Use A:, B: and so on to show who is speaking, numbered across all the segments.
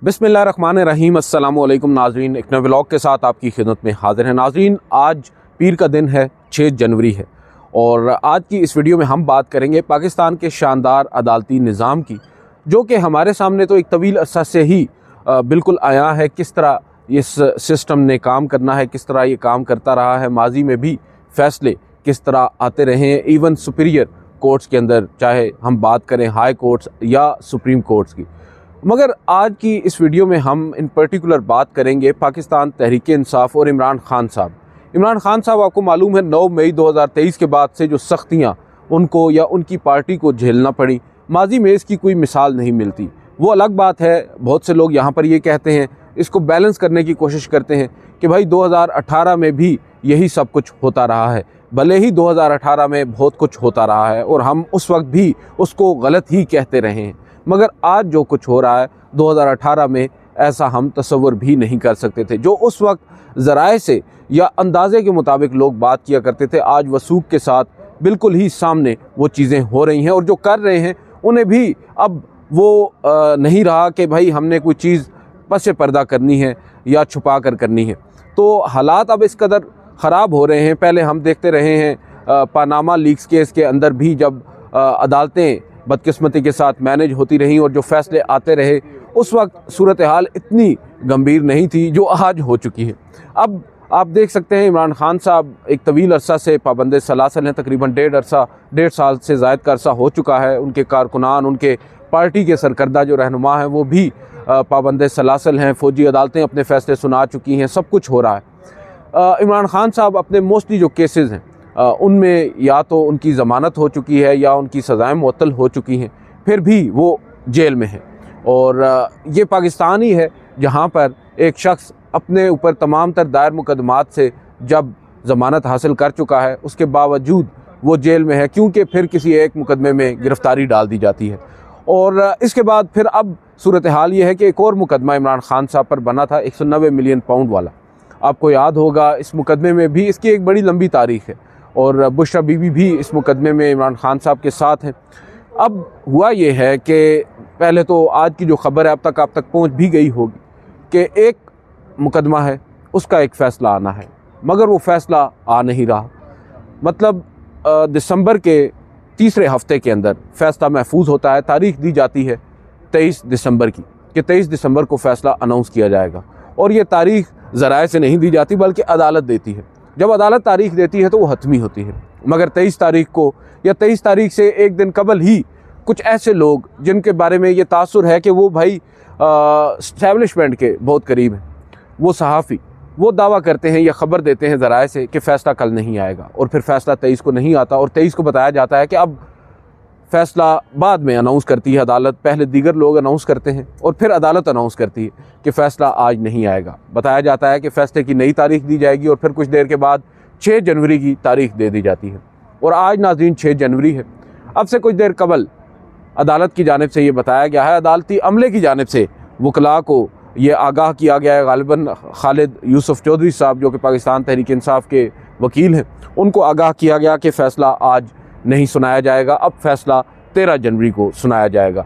A: बिस्मिल्लाहिर्रहमानिर्रहीम। अस्सलामुअलैकुम नाज़रीन, एक नए व्लॉग के साथ आपकी खिदमत में हाज़िर है। नाज़रीन, आज पीर का दिन है, 6 जनवरी है और आज की इस वीडियो में हम बात करेंगे पाकिस्तान के शानदार अदालती निज़ाम की, जो कि हमारे सामने तो एक तवील अरसा से ही बिल्कुल आया है। किस तरह इस सिस्टम ने काम करना है, किस तरह ये काम करता रहा है, माजी में भी फ़ैसले किस तरह आते रहे हैं, इवन सुपीरियर कोर्ट्स के अंदर, चाहे हम बात करें हाई कोर्ट्स या सुप्रीम कोर्ट्स की। मगर आज की इस वीडियो में हम इन पर्टिकुलर बात करेंगे पाकिस्तान तहरीक इंसाफ और इमरान खान साहब। इमरान खान साहब, आपको मालूम है 9 मई 2023 के बाद से जो सख्तियाँ उनको या उनकी पार्टी को झेलना पड़ी, माजी में इसकी कोई मिसाल नहीं मिलती। वो अलग बात है, बहुत से लोग यहाँ पर ये कहते हैं, इसको बैलेंस करने की कोशिश करते हैं कि भाई 2018 में भी यही सब कुछ होता रहा है। भले ही 2018 में बहुत कुछ होता रहा है और हम उस वक्त भी उसको गलत ही कहते रहे हैं, मगर आज जो कुछ हो रहा है 2018 में ऐसा हम तसव्वुर भी नहीं कर सकते थे। जो उस वक्त ज़राए से या अंदाज़े के मुताबिक लोग बात किया करते थे, आज वसूख के साथ बिल्कुल ही सामने वो चीज़ें हो रही हैं और जो कर रहे हैं उन्हें भी अब वो नहीं रहा कि भाई हमने कोई चीज़ पसे पर्दा करनी है या छुपा कर करनी है। तो हालात अब इस कदर ख़राब हो रहे हैं। पहले हम देखते रहे हैं पानामा लीक्स केस के अंदर भी जब अदालतें बदकिस्मती के साथ मैनेज होती रहीं और जो फ़ैसले आते रहे, उस वक्त सूरत हाल इतनी गंभीर नहीं थी जो आज हो चुकी है। अब आप देख सकते हैं इमरान खान साहब एक तवील अरसा से पाबंद सलासल हैं, तकरीबन 1.5 साल से ज़ायद का अरसा हो चुका है। उनके कारकुनान, उनके पार्टी के सरकर्दा जो रहनुमा हैं वो भी पाबंद सलासल हैं। फ़ौजी अदालतें अपने फ़ैसले सुना चुकी हैं, सब कुछ हो रहा है। इमरान खान साहब अपने मोस्टली जो केसेस हैं उनमें या तो उनकी ज़मानत हो चुकी है या उनकी सज़ाएँ मुअत्तल हो चुकी हैं, फिर भी वो जेल में हैं। और ये पाकिस्तान ही है जहाँ पर एक शख्स अपने ऊपर तमाम तर दायर मुकदमात से जब ज़मानत हासिल कर चुका है, उसके बावजूद वो जेल में है, क्योंकि फिर किसी एक मुकदमे में गिरफ़्तारी डाल दी जाती है। और इसके बाद फिर अब सूरत हाल ये है कि एक और मुकदमा इमरान खान साहब पर बना था, 190 मिलियन पाउंड वाला। आपको याद होगा इस मुकदमे में भी इसकी एक बड़ी लंबी तारीख़ है और बुशरा बीबी भी इस मुकदमे में इमरान खान साहब के साथ हैं। अब हुआ ये है कि पहले तो आज की जो ख़बर है अब तक आप तक पहुंच भी गई होगी कि एक मुकदमा है, उसका एक फ़ैसला आना है, मगर वो फ़ैसला आ नहीं रहा। मतलब दिसंबर के तीसरे हफ़्ते के अंदर फ़ैसला महफूज होता है। तारीख़ दी जाती है 23 दिसंबर की कि 23 दिसंबर को फ़ैसला अनाउंस किया जाएगा और ये तारीख़ ज़राए से नहीं दी जाती बल्कि अदालत देती है। जब अदालत तारीख़ देती है तो वो हतमी होती है, मगर 23 तारीख़ को या 23 तारीख़ से एक दिन कबल ही कुछ ऐसे लोग जिनके बारे में ये तासुर है कि वो भाई इस्टेब्लिशमेंट के बहुत करीब हैं, वो सहाफ़ी, वो दावा करते हैं या ख़बर देते हैं ज़राए से कि फ़ैसला कल नहीं आएगा और फिर फ़ैसला 23 को नहीं आता और 23 को बताया जाता है कि अब फ़ैसला बाद में अनाउंस करती है अदालत। पहले दीगर लोग अनाउंस करते हैं और फिर अदालत अनाउंस करती है कि फ़ैसला आज नहीं आएगा। बताया जाता है कि फ़ैसले की नई तारीख़ दी जाएगी और फिर कुछ देर के बाद 6 जनवरी की तारीख़ दे दी जाती है। और आज नाज़रीन 6 जनवरी है। अब से कुछ देर कबल अदालत की जानिब से ये बताया गया है, अदालती अमले की जानिब से वकला को ये आगाह किया गया है, गालिबन खालिद यूसुफ चौधरी साहब जो कि पाकिस्तान तहरीक इंसाफ के वकील हैं, उनको आगाह किया गया कि फ़ैसला आज नहीं सुनाया जाएगा, अब फ़ैसला 13 जनवरी को सुनाया जाएगा।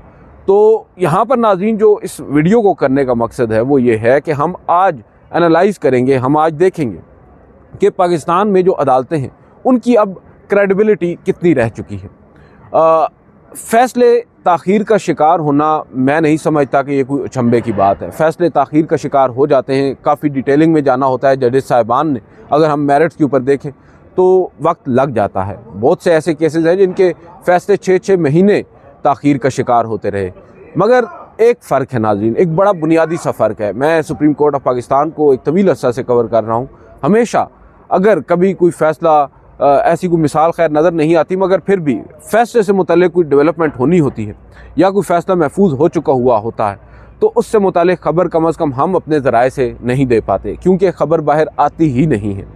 A: तो यहाँ पर नाज़रीन जो इस वीडियो को करने का मकसद है वो ये है कि हम आज एनालाइज़ करेंगे, हम आज देखेंगे कि पाकिस्तान में जो अदालतें हैं उनकी अब क्रेडिबिलिटी कितनी रह चुकी है। फ़ैसले ताख़ीर का शिकार होना, मैं नहीं समझता कि ये कोई अचंभे की बात है। फ़ैसले ताख़ीर का शिकार हो जाते हैं, काफ़ी डिटेलिंग में जाना होता है जजेस साहिबान ने। अगर हम मेरिट्स के ऊपर देखें तो वक्त लग जाता है। बहुत से ऐसे केसेस हैं जिनके फ़ैसले 6-6 महीने ताख़ीर का शिकार होते रहे। मगर एक फ़र्क है नाज़रीन, एक बड़ा बुनियादी सा फ़र्क है। मैं सुप्रीम कोर्ट ऑफ पाकिस्तान को एक तवील अरसा से कवर कर रहा हूँ। हमेशा अगर कभी कोई फ़ैसला ऐसी कोई मिसाल खैर नज़र नहीं आती, मगर फिर भी फ़ैसले से मुताल्लिक़ कोई डेवलपमेंट होनी होती है या कोई फ़ैसला महफूज हो चुका हुआ होता है तो उससे मुताल्लिक़ ख़बर कम अज़ कम हम अपने ज़राए से नहीं दे पाते, क्योंकि ख़बर बाहर आती ही नहीं है।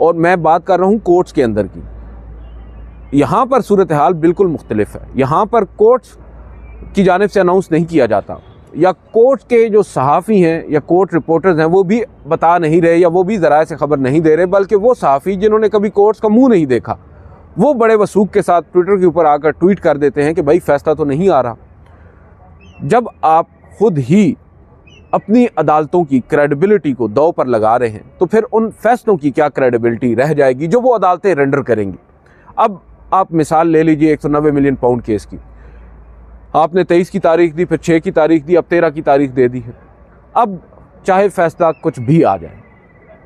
A: और मैं बात कर रहा हूँ कोर्ट्स के अंदर की। यहाँ पर सूरत हाल बिल्कुल मुख्तलिफ है। यहाँ पर कोर्ट्स की जानिब से अनाउंस नहीं किया जाता, या कोर्ट के जो सहाफ़ी हैं या कोर्ट रिपोर्टर्स हैं वो भी बता नहीं रहे या वो भी ज़राए से ख़बर नहीं दे रहे, बल्कि वो सहाफ़ी जिन्होंने कभी कोर्ट्स का मुंह नहीं देखा वो बड़े वसूख के साथ ट्विटर के ऊपर आकर ट्वीट कर देते हैं कि भाई फ़ैसला तो नहीं आ रहा। जब आप खुद ही अपनी अदालतों की क्रेडिबिलिटी को दांव पर लगा रहे हैं, तो फिर उन फैसलों की क्या क्रेडिबिलिटी रह जाएगी जो वो अदालतें रेंडर करेंगी। अब आप मिसाल ले लीजिए 190 मिलियन पाउंड केस की। आपने 23 की तारीख दी, फिर 6 की तारीख दी, अब 13 की तारीख दे दी है। अब चाहे फैसला कुछ भी आ जाए,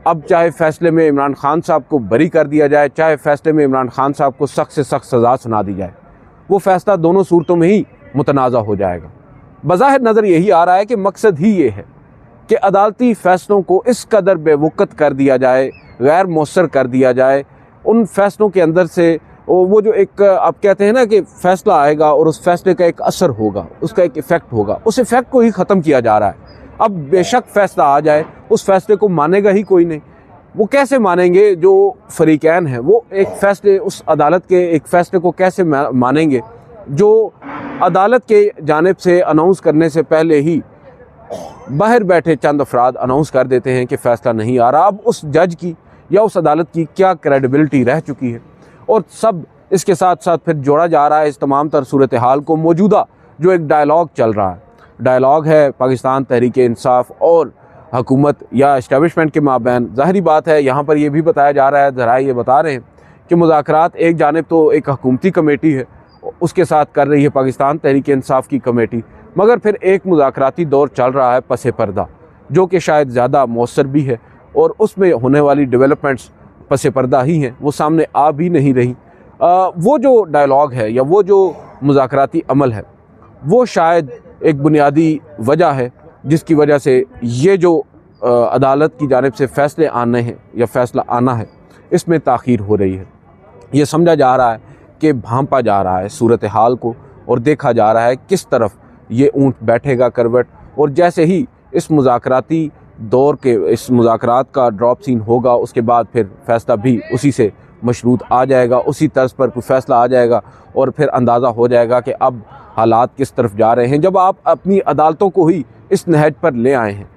A: अब चाहे फैसले में इमरान खान साहब को बरी कर दिया जाए, चाहे फैसले में इमरान खान साहब को सख्त से सख्त सज़ा सुना दी जाए, वो फैसला दोनों सूरतों में ही मुतनाज़ा हो जाएगा। बज़ाहिर नज़र यही आ रहा है कि मकसद ही ये है कि अदालती फ़ैसलों को इस कदर बेवक़्त कर दिया जाए, गैर मौसर कर दिया जाए। उन फैसलों के अंदर से वो जो एक आप कहते हैं ना कि फ़ैसला आएगा और उस फैसले का एक असर होगा, उसका एक इफ़ेक्ट होगा, उस इफ़ेक्ट को ही ख़त्म किया जा रहा है। अब बेशक फ़ैसला आ जाए, उस फैसले को मानेगा ही कोई नहीं। वो कैसे मानेंगे जो फ़रीक़ैन हैं, वो एक फ़ैसले, उस अदालत के एक फ़ैसले को कैसे मानेंगे जो अदालत के जानिब से अनाउंस करने से पहले ही बाहर बैठे चंद अफराद अनाउंस कर देते हैं कि फ़ैसला नहीं आ रहा। अब उस जज की या उस अदालत की क्या क्रेडिबिलिटी रह चुकी है। और सब इसके साथ साथ फिर जोड़ा जा रहा है इस तमाम तर सूरत हाल को मौजूदा जो एक डायलॉग चल रहा है, डायलॉग है पाकिस्तान तहरीक इंसाफ और हुकूमत या इस्टेब्लिशमेंट के माबैन। ज़ाहिरी बात है, यहाँ पर यह भी बताया जा रहा है, ज़राए ये बता रहे हैं कि मुज़ाकरात एक जानिब तो एक हुकूमती कमेटी है, उसके साथ कर रही है पाकिस्तान तहरीक इंसाफ की कमेटी, मगर फिर एक मुज़ाकराती दौर चल रहा है पसे पर्दा, जो कि शायद ज़्यादा मौसर भी है और उसमें होने वाली डेवलपमेंट्स पसे पर्दा ही हैं, वो सामने आ भी नहीं रही। वो जो डायलॉग है या वो जो मुज़ाकराती अमल है, वो शायद एक बुनियादी वजह है जिसकी वजह से ये जो अदालत की जानिब से फ़ैसले आने हैं या फ़ैसला आना है, इसमें ताख़ीर हो रही है। ये समझा जा रहा है कि भांपा जा रहा है सूरत हाल को और देखा जा रहा है किस तरफ ये ऊँट बैठेगा करवट। और जैसे ही इस मुज़ाकराती दौर के इस मुज़ाकरात का ड्रॉप सीन होगा, उसके बाद फिर फ़ैसला भी उसी से मशरूत आ जाएगा, उसी तर्ज पर कोई फ़ैसला आ जाएगा और फिर अंदाज़ा हो जाएगा कि अब हालात किस तरफ जा रहे हैं। जब आप अपनी अदालतों को ही इस नहज पर ले आए हैं,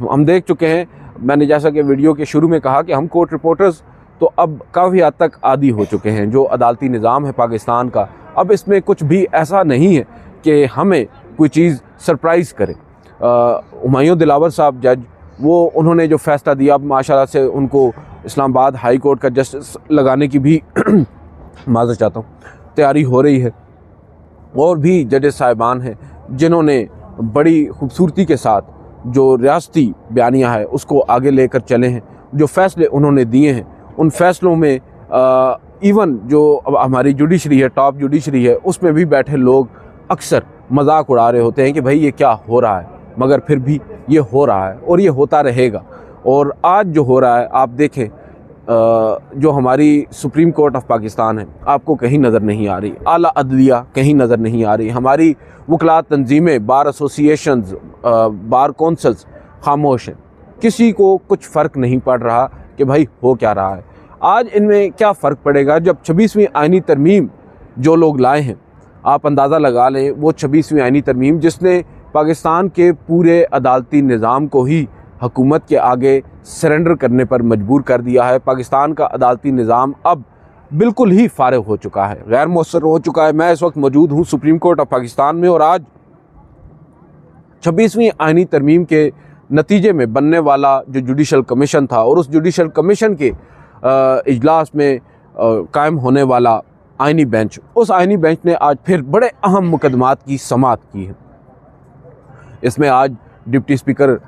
A: हम देख चुके हैं, मैंने जैसा कि वीडियो के शुरू में कहा कि हम कोर्ट रिपोर्टर्स तो अब काफ़ी हद तक आदी हो चुके हैं। जो अदालती निज़ाम है पाकिस्तान का, अब इसमें कुछ भी ऐसा नहीं है कि हमें कोई चीज़ सरप्राइज़ करे। हुमायूं दिलावर साहब जज, वो उन्होंने जो फ़ैसला दिया, अब माशाल्लाह से उनको इस्लामाबाद हाई कोर्ट का जस्टिस लगाने की भी माज़रत चाहता हूँ, तैयारी हो रही है। और भी जजेस साहिबान हैं जिन्होंने बड़ी खूबसूरती के साथ जो रियासती बयानिया है उसको आगे लेकर चले हैं। जो फ़ैसले उन्होंने दिए हैं, उन फ़ैसलों में इवन जो हमारी जुडिशरी है, टॉप जुडिशरी है, उसमें भी बैठे लोग अक्सर मजाक उड़ा रहे होते हैं कि भाई ये क्या हो रहा है, मगर फिर भी ये हो रहा है और ये होता रहेगा। और आज जो हो रहा है, आप देखें, जो हमारी सुप्रीम कोर्ट ऑफ पाकिस्तान है, आपको कहीं नज़र नहीं आ रही, आला अदलिया कहीं नज़र नहीं आ रही, हमारी वकलात तंजीमें, बार एसोसिएशंस, बार कौंसल्स खामोश हैं। किसी को कुछ फ़र्क नहीं पड़ रहा कि भाई हो क्या रहा है। आज इनमें क्या फ़र्क पड़ेगा जब 26वीं आइनी तरमीम जो लोग लाए हैं, आप अंदाज़ा लगा लें, वो 26वीं आइनी तरमीम जिसने पाकिस्तान के पूरे अदालती निज़ाम को ही हुकूमत के आगे सरेंडर करने पर मजबूर कर दिया है। पाकिस्तान का अदालती निज़ाम अब बिल्कुल ही फारिग हो चुका है, गैर मौसर हो चुका है। मैं इस वक्त मौजूद हूँ सुप्रीम कोर्ट ऑफ पाकिस्तान में और आज 26वीं आइनी तरमीम के नतीजे में बनने वाला जो जुडिशल कमीशन था और उस जुडिशल कमीशन के इजलास में कायम होने वाला आइनी बेंच, उस आइनी बेंच ने आज फिर बड़े अहम मुकदमात की समाअत की है। इसमें आज डिप्टी स्पीकर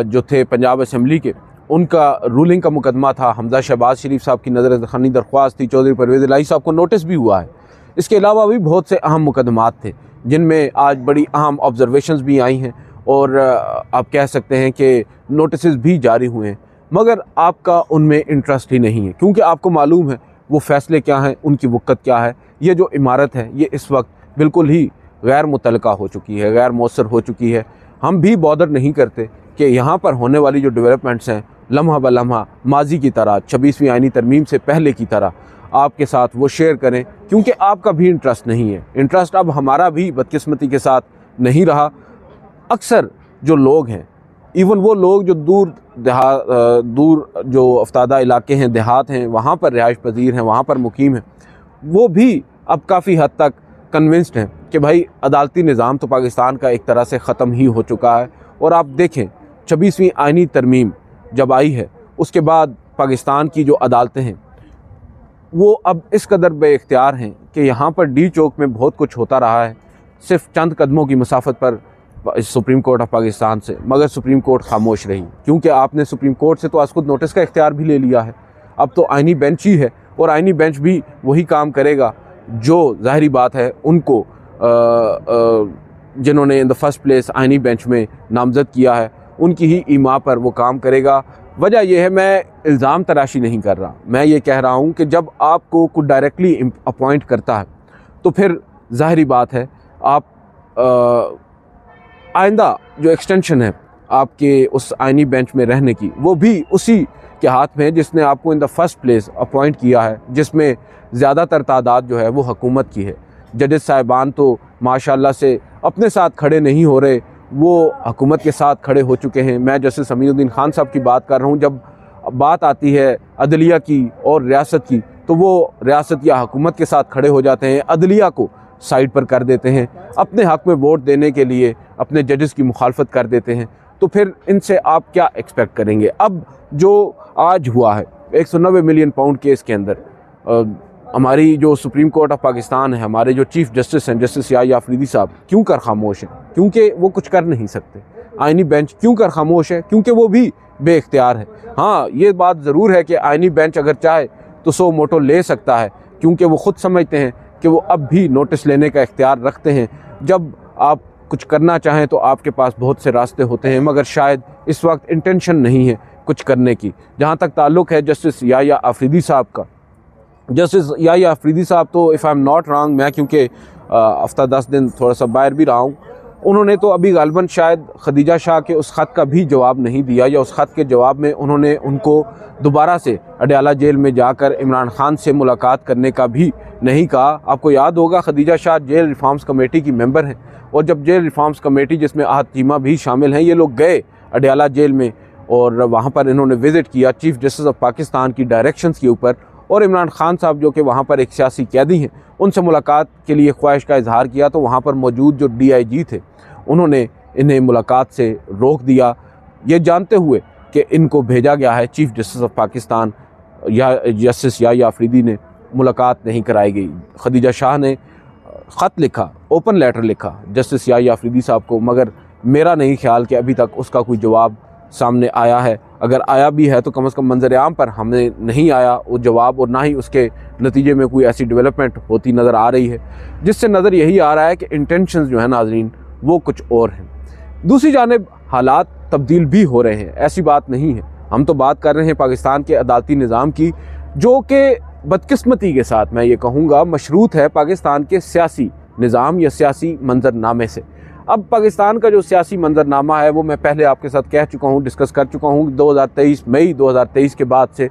A: जो थे पंजाब असम्बली के, उनका रूलिंग का मुकदमा था, हमजा शहबाज शरीफ साहब की नज़र खानी दरख्वास्त थी, चौधरी परवेज़ इलाही साहब को नोटिस भी हुआ है। इसके अलावा भी बहुत से अहम मुकदमात थे जिनमें आज बड़ी अहम ऑब्जर्वेशंस भी आई हैं और आप कह सकते हैं कि नोटिस भी जारी हुए हैं, मगर आपका उनमें इंटरेस्ट ही नहीं है, क्योंकि आपको मालूम है वो फ़ैसले क्या हैं, उनकी वक़्त क्या है। ये जो इमारत है ये इस वक्त बिल्कुल ही गैर मुतलका हो चुकी है, गैर मौसर हो चुकी है। हम भी बॉदर नहीं करते कि यहाँ पर होने वाली जो डेवलपमेंट्स हैं लम्हा ब लम्हा माजी की तरह, 26वीं आइनी तरमीम से पहले की तरह आपके साथ वो शेयर करें, क्योंकि आपका भी इंटरेस्ट नहीं है। इंटरेस्ट अब हमारा भी बदकिस्मती के साथ नहीं रहा। अक्सर जो लोग हैं, इवन वो लोग जो दूर जो अफ्तादा इलाके हैं, देहात हैं, वहाँ पर रिहाइश पजीर हैं, वहाँ पर मुकीम हैं, वो भी अब काफ़ी हद तक कन्विंस्ड हैं कि भाई अदालती निज़ाम तो पाकिस्तान का एक तरह से ख़त्म ही हो चुका है और आप देखें 26वीं आइनी तरमीम जब आई है उसके बाद पाकिस्तान की जो अदालतें हैं वो अब इस कदर बेइख्तियार हैं कि यहाँ पर डी चौक में बहुत कुछ होता रहा है, सिर्फ चंद कदमों की मसाफत पर सुप्रीम कोर्ट ऑफ पाकिस्तान से, मगर सुप्रीम कोर्ट खामोश रही क्योंकि आपने सुप्रीम कोर्ट से तो आज खुद नोटिस का इख्तियार भी ले लिया है। अब तो आइनी बेंच ही है और आइनी बेंच भी वही काम करेगा जो ज़ाहिरी बात है उनको जिन्होंने इन द फर्स्ट प्लेस आइनी बेंच में नामज़द किया है उनकी ही ईमा पर वो काम करेगा। वजह यह है, मैं इल्ज़ाम तराशी नहीं कर रहा, मैं ये कह रहा हूँ कि जब आपको कुछ डायरेक्टली अपॉइंट करता है तो फिर ज़ाहिरी बात है आप आइंदा जो एक्सटेंशन है आपके उस आइनी बेंच में रहने की वो भी उसी के हाथ में है जिसने आपको in the first place appoint किया है, जिसमें ज़्यादातर तादाद जो है वो हुकूमत की है। जजेस साहिबान तो माशाल्लाह से अपने साथ खड़े नहीं हो रहे, वो हुकूमत के साथ खड़े हो चुके हैं। मैं जस्टिस अमीनुद्दीन खान साहब की बात कर रहा हूँ। जब बात आती है अदलिया की और रियासत की तो वो रियासत या हुकूमत के साथ खड़े हो जाते हैं, अदलिया को साइड पर कर देते हैं, अपने हक़ में वोट देने के लिए अपने जजेस की मुखालफत कर देते हैं। तो फिर इनसे आप क्या एक्सपेक्ट करेंगे। अब जो आज हुआ है 190 मिलियन पाउंड केस के अंदर हमारी जो सुप्रीम कोर्ट ऑफ पाकिस्तान है, हमारे जो चीफ जस्टिस हैं जस्टिस याह्या अफरीदी साहब क्यों कर खामोश हैं? क्योंकि वो कुछ कर नहीं सकते। आइनी बेंच क्यों कर खामोश है? क्योंकि वो भी बेइख्तियार है। हाँ, ये बात ज़रूर है कि आइनी बेंच अगर चाहे तो सो मोटो ले सकता है, क्योंकि वो ख़ुद समझते हैं कि वो अब भी नोटिस लेने का इख्तियार रखते हैं। जब आप कुछ करना चाहें तो आपके पास बहुत से रास्ते होते हैं, मगर शायद इस वक्त इंटेंशन नहीं है कुछ करने की। जहाँ तक ताल्लुक़ है जस्टिस याह्या अफरीदी साहब का, जस्टिस याह्या अफरीदी साहब तो if I am not wrong, मैं क्योंकि हफ्ता 10 दिन थोड़ा सा बाहर भी रहा हूँ, उन्होंने तो अभी गालिबन शायद खदीजा शाह के उस ख़त का भी जवाब नहीं दिया, या उस ख़त के जवाब में उन्होंने उनको दोबारा से अडयाला जेल में जाकर इमरान खान से मुलाकात करने का भी नहीं कहा। आपको याद होगा Khadija Shah jail reforms committee की मेंबर हैं, और जब जेल रिफॉर्म्स कमेटी जिसमें आहत चीमा भी शामिल हैं, ये लोग गए अडयाला जेल में और वहाँ पर इन्होंने विज़िट किया चीफ जस्टिस ऑफ पाकिस्तान की डायरेक्शंस के ऊपर, और इमरान खान साहब जो कि वहाँ पर एक सियासी कैदी हैं उनसे मुलाकात के लिए ख्वाहिश का इजहार किया, तो वहाँ पर मौजूद जो DIG थे उन्होंने इन्हें मुलाकात से रोक दिया, ये जानते हुए कि इनको भेजा गया है चीफ जस्टिस ऑफ पाकिस्तान या जस्टिस याह्या अफरीदी ने मुलाकात नहीं कराई गई। खदीजा शाह ने ख़त लिखा, ओपन लेटर लिखा जस्टिस याह्या अफरीदी साहब को, मगर मेरा नहीं ख्याल कि अभी तक उसका कोई जवाब सामने आया है। अगर आया भी है तो कम से कम मंजर आम पर हमें नहीं आया वो जवाब, और ना ही उसके नतीजे में कोई ऐसी डेवलपमेंट होती नज़र आ रही है, जिससे नज़र यही आ रहा है कि इंटेंशंस जो है नाज़रीन वो कुछ और हैं। दूसरी जानिब हालात तब्दील भी हो रहे हैं, ऐसी बात नहीं है। हम तो बात कर रहे हैं पाकिस्तान के अदालती निज़ाम की, जो कि बदकिस्मती के साथ मैं ये कहूँगा मशरूत है पाकिस्तान के सियासी निज़ाम या सियासी मंजरनामे से। अब पाकिस्तान का जो सियासी मंजरनामा है वो मैं पहले आपके साथ कह चुका हूँ, डिस्कस कर चुका हूँ, 2023 मई 2023 के बाद से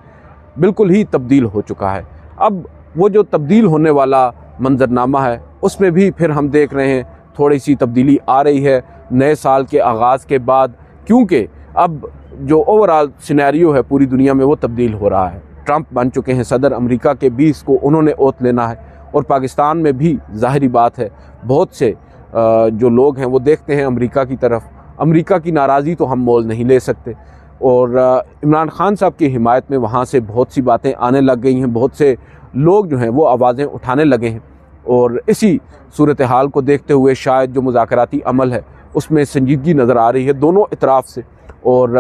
A: बिल्कुल ही तब्दील हो चुका है। अब वो जो तब्दील होने वाला मंजरनामा है उसमें भी फिर हम देख रहे हैं थोड़ी सी तब्दीली आ रही है नए साल के आगाज़ के बाद, क्योंकि अब जो ओवरऑल सिनेरियो है पूरी दुनिया में वो तब्दील हो रहा है। ट्रंप बन चुके हैं सदर अमेरिका के, 20 को उन्होंने ओथ लेना है, और पाकिस्तान में भी ज़ाहिरी बात है बहुत से जो लोग हैं वो देखते हैं अमेरिका की तरफ। अमेरिका की नाराज़ी तो हम मोल नहीं ले सकते, और इमरान खान साहब की हिमायत में वहाँ से बहुत सी बातें आने लग गई हैं, बहुत से लोग जो हैं वो आवाज़ें उठाने लगे हैं, और इसी सूरत हाल को देखते हुए शायद जो मुज़ाकराती अमल है उसमें संजीदगी नज़र आ रही है दोनों इतराफ़ से। और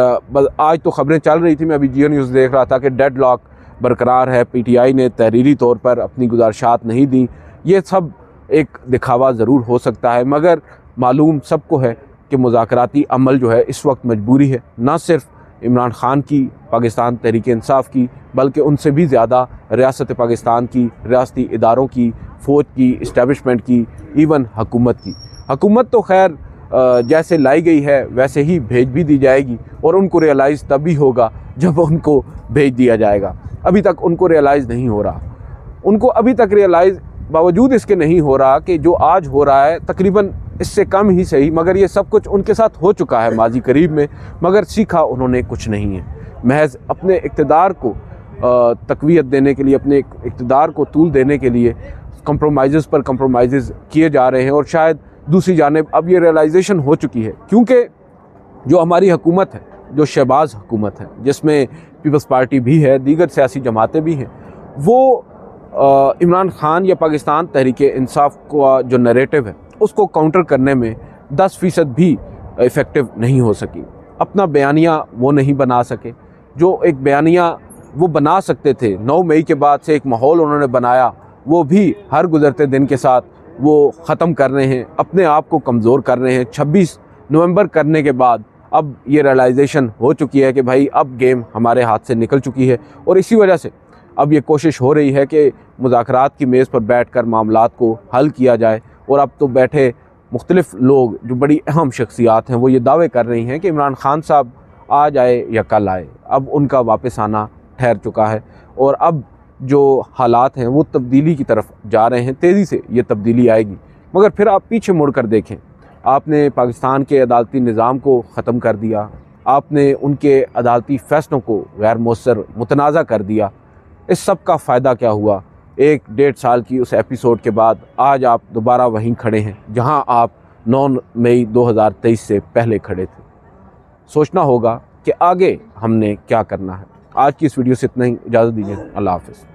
A: आज तो ख़बरें चल रही थी, मैं अभी जियो न्यूज़ देख रहा था कि डेडलॉक बरकरार है, PTI ने तहरीरी तौर पर अपनी गुजारिशात नहीं दी। ये सब एक दिखावा ज़रूर हो सकता है, मगर मालूम सबको है कि मुज़ाकराती अमल जो है इस वक्त मजबूरी है, ना सिर्फ इमरान खान की, पाकिस्तान तहरीक इंसाफ की, बल्कि उनसे भी ज़्यादा रियासत पाकिस्तान की, रियासती इदारों की, फ़ौज की, इस्टेब्लिशमेंट की, इवन हुकूमत की। हुकूमत तो खैर जैसे लाई गई है वैसे ही भेज भी दी जाएगी, और उनको रियलाइज़ तभी होगा जब उनको भेज दिया जाएगा। अभी तक उनको रियलाइज़ नहीं हो रहा, उनको अभी तक रियलाइज़ बावजूद इसके नहीं हो रहा कि जो आज हो रहा है तकरीबन इससे कम ही सही, मगर ये सब कुछ उनके साथ हो चुका है माजी करीब में, मगर सीखा उन्होंने कुछ नहीं है। महज अपने इक़्तिदार को तक़वियत देने के लिए, अपने इक़्तिदार को तूल देने के लिए कंप्रोमाइज़ पर कंप्रोमाइज़ किए जा रहे हैं, और शायद दूसरी जानिब अब ये रियलाइजेशन हो चुकी है, क्योंकि जो हमारी हुकूमत है, जो शहबाज हुकूमत है, जिसमें पीपल्स पार्टी भी है, दीगर सियासी जमातें भी हैं, वो इमरान खान या पाकिस्तान तहरीक इंसाफ का जो नैरेटिव है उसको काउंटर करने में 10% भी इफ़ेक्टिव नहीं हो सकी। अपना बयानिया वो नहीं बना सके, जो एक बयानिया वो बना सकते थे। 9 मई के बाद से एक माहौल उन्होंने बनाया, वो भी हर गुज़रते दिन के साथ वो ख़त्म कर रहे हैं, अपने आप को कमज़ोर कर रहे हैं। 26 नवंबर करने के बाद अब ये रियलाइजेशन हो चुकी है कि भाई अब गेम हमारे हाथ से निकल चुकी है, और इसी वजह से अब ये कोशिश हो रही है कि मुज़ाकरात की मेज़ पर बैठकर मामलात को हल किया जाए। और अब तो बैठे मुख्तलिफ़ लोग जो बड़ी अहम शख्सियात हैं वो ये दावे कर रही हैं कि इमरान खान साहब आज आए या कल आए, अब उनका वापस आना ठहर चुका है, और अब जो हालात हैं वो तब्दीली की तरफ जा रहे हैं। तेज़ी से ये तब्दीली आएगी। मगर फिर आप पीछे मुड़ कर देखें, आपने पाकिस्तान के अदालती निज़ाम को ख़त्म कर दिया, आपने उनके अदालती फ़ैसलों को गैर मौसर मुतनाज़ा कर दिया। इस सब का फ़ायदा क्या हुआ? 1-1.5 साल की उस एपिसोड के बाद आज आप दोबारा वहीं खड़े हैं जहां आप 9 मई 2023 से पहले खड़े थे। सोचना होगा कि आगे हमने क्या करना है। आज की इस वीडियो से इतना ही, इजाज़त दीजिए। अल्लाह हाफ़िज़।